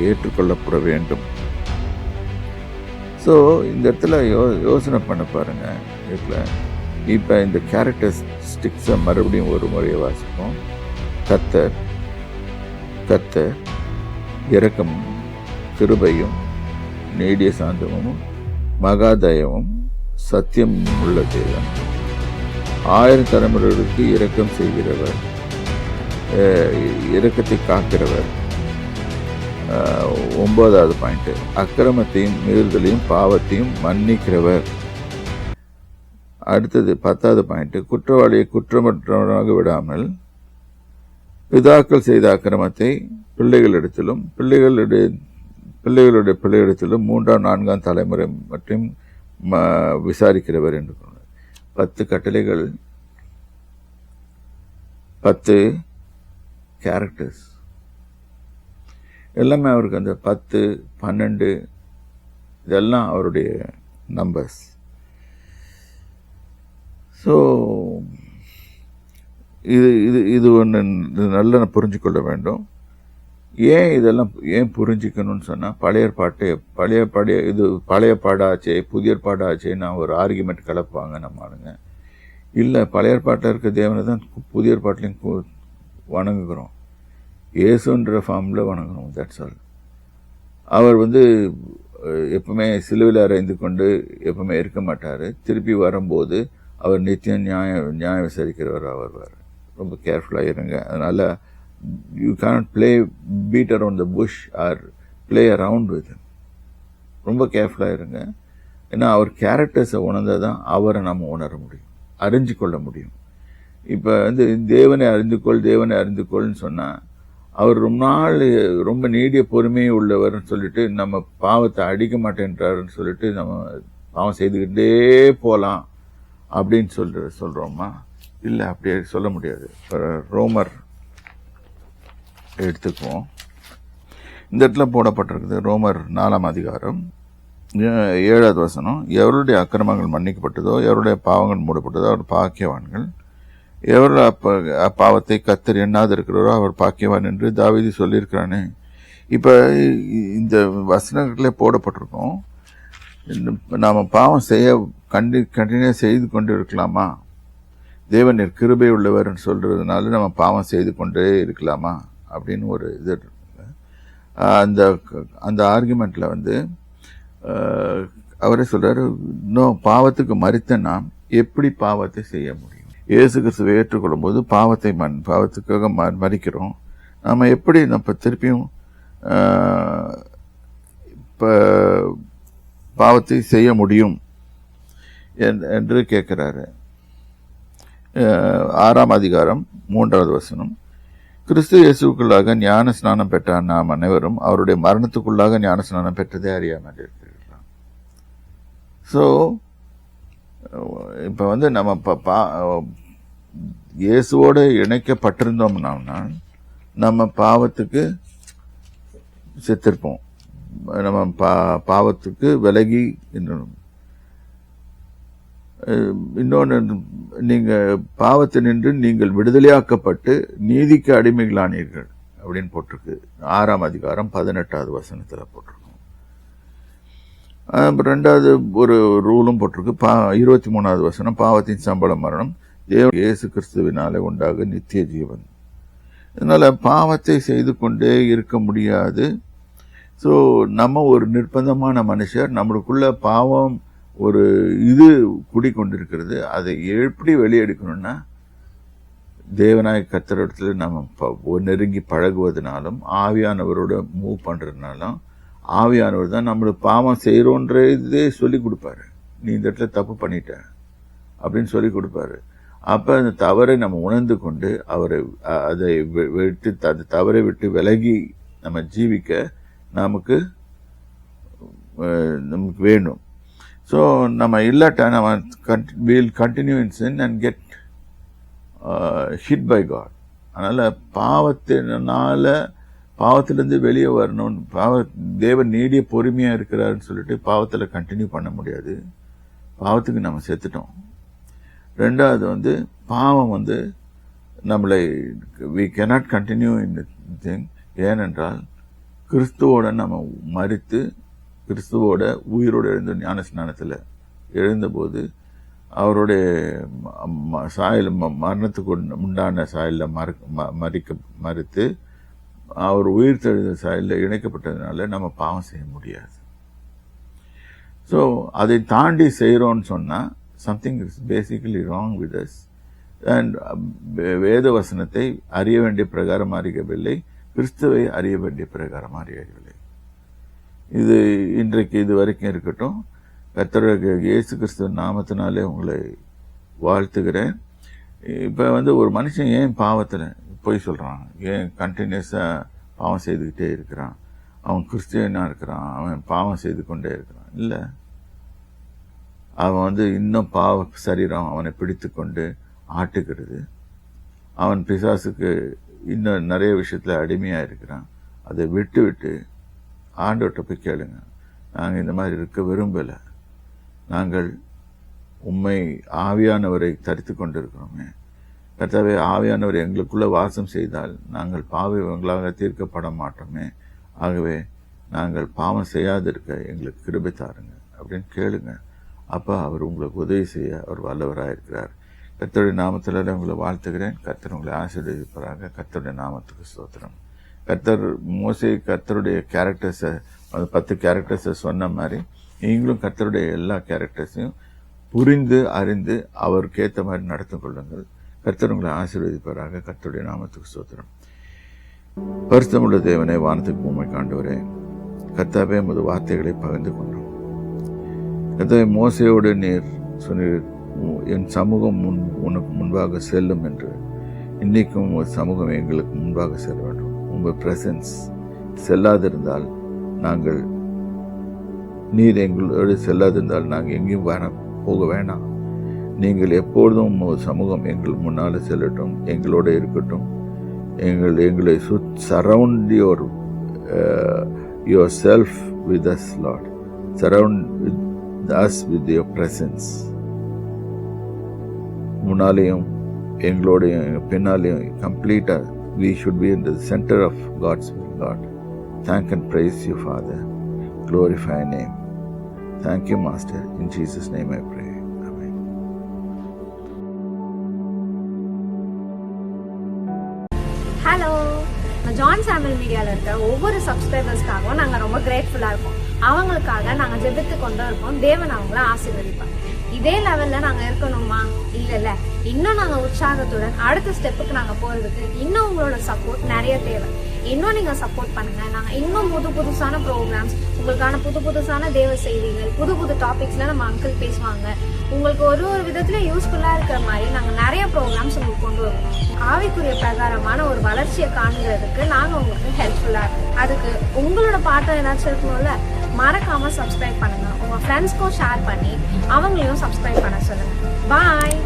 ஏற்றுக்கொள்ளப்பட வேண்டும். ஸோ இந்த இடத்துல யோசனை பண்ண பாருங்க. இப்போ இந்த கேரக்டரிஸ்டிக்ஸை மறுபடியும் ஒரு முறையை வாசிப்போம். கர்த்தர் இரக்கமும் கிருபையும் நீடிய சாந்தமும் மகாதயமும் சத்தியம் உள்ள தேவன், 1000 தலைமுறைகளுக்கு இரக்கம் செய்கிறவர், இரக்கத்தை காக்கிறவர். 9வது பாயிண்ட், அக்கிரமத்தையும் மீறுதலையும் பாவத்தையும் மன்னிக்கிறவர். அடுத்தது 10வது பாயிண்ட், குற்றவாளியை குற்றமற்றவனாக விடாமல் பிதாக்கள் செய்த அக்கிரமத்தை பிள்ளைகளிடத்திலும் பிள்ளைகளுடைய பிள்ளைகளிடத்திலும் 3ஆம் 4ஆம் தலைமுறை மற்றும் விசாரிக்கிறவர் என்று 10 கட்டளைகள், 10 கேரக்டர்ஸ் எல்லாமே அவருக்கு அந்த 10, 12 இதெல்லாம் அவருடைய நம்பர்ஸ். ஸோ இது ஒன்று நல்லா புரிஞ்சுக்கொள்ள வேண்டும். ஏன் புரிஞ்சிக்கணும்னு சொன்னால், பழைய பாடாச்சே புதிய பாடாச்சேன்னு ஒரு ஆர்குமெண்ட் கலப்பாங்க நம்ம ஆளுங்க. இல்லை, பழைய பாட்டில் இருக்க தேவனை தான் புதிய பாட்டிலையும் வணங்குகிறோம். இயேசுன்ற ஃபார்மில் வணங்கணும். That's all. அவர் எப்பவுமே சிலுவையில் அறைந்து கொண்டு எப்பவுமே இருக்க மாட்டார். திருப்பி வரும்போது அவர் நித்தியம் நியாயம் விசாரிக்கிறவர் வருவார். ரொம்ப கேர்ஃபுல்லாக இருங்க. அதனால் you can't beat around the bush or play around with him. ரொம்ப கேர்ஃபுல்லாக இருங்க. ஏன்னா அவர் கேரக்டர்ஸை உணர்ந்தால் தான் அவரை நம்ம உணர முடியும், அறிஞ்சு கொள்ள முடியும். இப்போ தேவனை அறிந்துக்கொள்னு சொன்னால், அவர் ரொம்ப நீடிய பொறுமையை உள்ளவர்னு சொல்லிட்டு நம்ம பாவத்தை அடிக்க மாட்டேன்றாருன்னு சொல்லிட்டு நம்ம பாவம் செய்துக்கிட்டே போகலாம் அப்படின்னு சொல்கிறோமா? இல்லை, அப்படியே சொல்ல முடியாது. ரோமர் எடுத்துக்குவோம். இந்த இடத்துல போடப்பட்டிருக்குது ரோமர் 4ஆம் அதிகாரம் 7வது வசனம். எவருடைய அக்கிரமங்கள் மன்னிக்கப்பட்டதோ, எவருடைய பாவங்கள் மூடப்பட்டதோ அவர் பாக்கியவான்கள். எவருடைய அப்பாவத்தை கர்த்தர் எண்ணாது இருக்கிறாரோ அவர் பாக்கியவான் என்று தாவீது சொல்லியிருக்கிறானே. இப்போ இந்த வசனங்களே போடப்பட்டிருக்கோம். நாம் பாவம் கண்டினியூ செய்து கொண்டு இருக்கலாமா? தேவன் கிருபை உள்ளவர்னு சொல்றதுனால நம்ம பாவம் செய்து கொண்டே இருக்கலாமா அப்படின்னு ஒரு இது இருக்கு. அந்த ஆர்குமெண்ட்ல அவரே சொல்றாரு, இன்னும் பாவத்துக்கு மரித்த நாம் எப்படி பாவத்தை செய்ய முடியும்? இயேசு கிறிஸ்துவை ஏற்றுக்கொள்ளும் போது பாவத்துக்காக மரிக்கிறோம். நம்ம எப்படி நம்ம திருப்பியும் பாவத்தை செய்ய முடியும் என்று கேட்கிறாரு. 6ஆம் அதிகாரம் 3வது வசனம். கிறிஸ்து இயேசுக்குள்ளாக ஞான ஸ்நானம் பெற்ற நாம் அனைவரும் அவருடைய மரணத்துக்குள்ளாக ஞான ஸ்நானம் பெற்றதே அறியாமல் இருக்கிறார். ஸோ இப்போ நம்ம இயேசுவோடு இணைக்கப்பட்டிருந்தோம்னா நம்ம பாவத்துக்கு செத்திருப்போம். நம்ம பாவத்துக்கு விலகி இன்னொன்று, நீங்க பாவத்தை நின்று நீங்கள் விடுதலையாக்கப்பட்டு நீதிக்கு அடிமைகளானீர்கள் அப்படின்னு போட்டிருக்கு. 6ஆம் அதிகாரம் 18வது வசனத்தில் போட்டிருக்கும். 2வது ஒரு ரூலும் போட்டிருக்கு. 23வது வசனம், பாவத்தின் சம்பளம் மரணம், இயேசு கிறிஸ்துவினாலே உண்டாக நித்திய ஜீவன். அதனால பாவத்தை செய்து கொண்டே இருக்க முடியாது. ஸோ நம்ம ஒரு நிர்பந்தமான மனுஷர். நம்மளுக்குள்ள பாவம் ஒரு குடிக்கொண்டிருக்கிறது. அதை எப்படி வெளியெடுக்கணும்னா, தேவனாய் கர்த்தரிடத்துல நம்ம நெருங்கி பழகுவதனாலும் ஆவியானவரோட மூவ் பண்றதுனாலும், ஆவியானவர் தான் நம்மளுக்கு பாவம் செய்யறோன்றதே சொல்லி கொடுப்பாரு. நீ இந்த இடத்துல தப்பு பண்ணிட்ட அப்படின்னு சொல்லி கொடுப்பாரு. அப்ப அந்த தவறை நம்ம உணர்ந்து கொண்டு அதை விட்டு, அந்த தவறை விட்டு விலகி நம்ம ஜீவிக்க நமக்கு வேணும். ஸோ நம்ம இல்லாட்டா நம்ம will continue in sin and get hit by God. அதனால பாவத்திலிருந்து வெளியே வரணும். தேவன் நீடிய பொறுமையா இருக்கிறாருன்னு சொல்லிட்டு பாவத்தில் கண்டினியூ பண்ண முடியாது. பாவத்துக்கு நம்ம செத்துட்டோம். 2வது பாவம் நம்மளை we cannot continue in the thing. ஏனென்றால் கிறிஸ்துவோட நம்ம மரித்து கிறிஸ்துவோட உயிரோடு எழுந்த ஞான ஸ்நானத்தில் எழுந்தபோது அவருடைய சாயல் மரணத்துக்கு உண்டான சாயலில் மறித்து அவர் உயிர் தெழுந்த சாயலில் இணைக்கப்பட்டதுனால நம்ம பாவம் செய்ய முடியாது. ஸோ அதை தாண்டி செய்கிறோன்னு சொன்னால் something is basically wrong with us. And வேத வசனத்தை அறிய வேண்டிய பிரகாரம் அறியவில்லை, கிறிஸ்துவை அறிய வேண்டிய பிரகாரம் அறியவில்லை. இது இன்றைக்கு இது வரைக்கும் இருக்கட்டும். கர்த்தருடைய இயேசு கிறிஸ்துவ நாமத்தினாலே உங்களை வாழ்த்துகிறேன். இப்போ ஒரு மனுஷன் ஏன் பாவத்தில் போய் சொல்கிறான், ஏன் கண்டினியூஸாக பாவம் செய்துக்கிட்டே இருக்கிறான், அவன் கிறிஸ்டியனாக இருக்கிறான், அவன் பாவம் செய்து கொண்டே இருக்கிறான்? இல்லை, அவன் இன்னும் பாவ சரீரம் அவனை பிடித்து கொண்டு ஆட்டுக்கிறது. அவன் பிசாசுக்கு இன்னும் நிறைய விஷயத்தில் அடிமையாக இருக்கிறான். அதை விட்டு விட்டு ஆண்டவர்கிட்ட போய் கேளுங்க, நாங்கள் இந்த மாதிரி இருக்க விரும்பலை, நாங்கள் உம்மை ஆவியானவரை தரித்து கொண்டிருக்கிறோமே, கர்த்தாவே ஆவியானவர் எங்களுக்குள்ளே வாசம் செய்தால் நாங்கள் பாவிகளாக தீர்க்கப்பட மாட்டோமே, ஆகவே நாங்கள் பாவம் செய்யாதிருக்க எங்களுக்கு கிருபை தாருங்க அப்படின்னு கேளுங்க. அப்போ அவர் உங்களுக்கு உதவி செய்ய அவர் வல்லவராக இருக்கிறார். கர்த்தருடைய நாமத்தில் உங்களை வாழ்த்துகிறேன். கர்த்தர் உங்களை ஆசீர்வதிப்பாராக. கர்த்தருடைய நாமத்துக்கு ஸ்தோத்திரம். கர்த்தர் மோசே கர்த்தருடைய கேரக்டர்ஸை 10 கேரக்டர்ஸை சொன்ன மாதிரி நீங்களும் கர்த்தருடைய எல்லா கேரக்டர்ஸையும் புரிந்து அறிந்து அவருக்கு ஏற்ற மாதிரி நடந்து கொள்ளுங்கள். கர்த்தர் உங்களை ஆசீர்வதிப்பாராக. கர்த்தருடைய நாமத்துக்கு ஸ்தோத்திரம். பரிசுத்தமுள்ள தேவனே, வானத்துக்கு பூமிக்கு ஆண்டவரே, கர்த்தாவே உமது வார்த்தைகளை பகிர்ந்து கொண்டோம். கர்த்தாவே, மோசேயோடு நீர் சொன்னீர், என் சமூகம் உனக்கு முன்பாக செல்லும் என்று. இன்னைக்கும் ஒரு சமூகம் எங்களுக்கு முன்பாக செல்ல வேண்டும். உங்கள் பிரசன்ஸ் செல்லாதிருந்தால் நாங்கள், நீர் எங்களோடு செல்லாதிருந்தால் நாங்கள் எங்கேயும் போக வேணாம். நீங்கள் எப்பொழுதும் சமூகம் எங்கள் முன்னால் செல்லட்டும், எங்களோட இருக்கட்டும். எங்களை surround yourself with us lord. Surround us with your presence. முன்னாலேயும் எங்களோடையும் பின்னாலேயும் கம்ப்ளீட்டாக we should be in the center of God's will, Lord. Thank and praise you, Father. Glorify your name. Thank you, Master. In Jesus' name I pray. Amen. Hello. John Samuel மீடியாவில் இருக்க ஒவ்வொரு சப்ஸ்கிரைபர்ஸ்க்காகவும் நாங்கள் ரொம்ப கிரேட்ஃபுல்லாக இருக்கோம். அவங்களுக்காக நாங்கள் ஜெபித்து கொண்டு இருக்கோம். தேவன் அவங்கள ஆசீர்வதிப்பார். இதே லெவலில் நாங்கள் இருக்கணுமா? இல்லைல்ல, இன்னும் நாங்கள் உற்சாகத்துடன் அடுத்த ஸ்டெப்புக்கு நாங்கள் போகிறதுக்கு இன்னும் உங்களோட சப்போர்ட் நிறைய தேவை. இன்னும் நீங்கள் சப்போர்ட் பண்ணுங்கள். நாங்கள் இன்னும் புதுசான ப்ரோக்ராம்ஸ், உங்களுக்கான புதுசான தேவ செய்திகள், புது டாபிக்ஸில் நம்ம அங்கிள் பேசுவாங்க. உங்களுக்கு ஒரு விதத்தில் யூஸ்ஃபுல்லாக இருக்கிற மாதிரி நாங்கள் நிறைய ப்ரோக்ராம்ஸ் உங்களுக்கு கொண்டு வருவோம். ஆவிக்குரிய பிரகாரமான ஒரு வளர்ச்சியை காணுறதுக்கு நாங்கள் உங்களுக்கு ஹெல்ப்ஃபுல்லாக இருக்கும். அதுக்கு உங்களோட பாட்டம் ஏதாச்சும் இருக்கணும்ல, மறக்காமல் சப்ஸ்கிரைப் பண்ணுங்கள். உங்கள் ஃப்ரெண்ட்ஸ்க்கும் ஷேர் பண்ணி அவங்களையும் சப்ஸ்கிரைப் பண்ண சொல்லுங்கள். பாய்.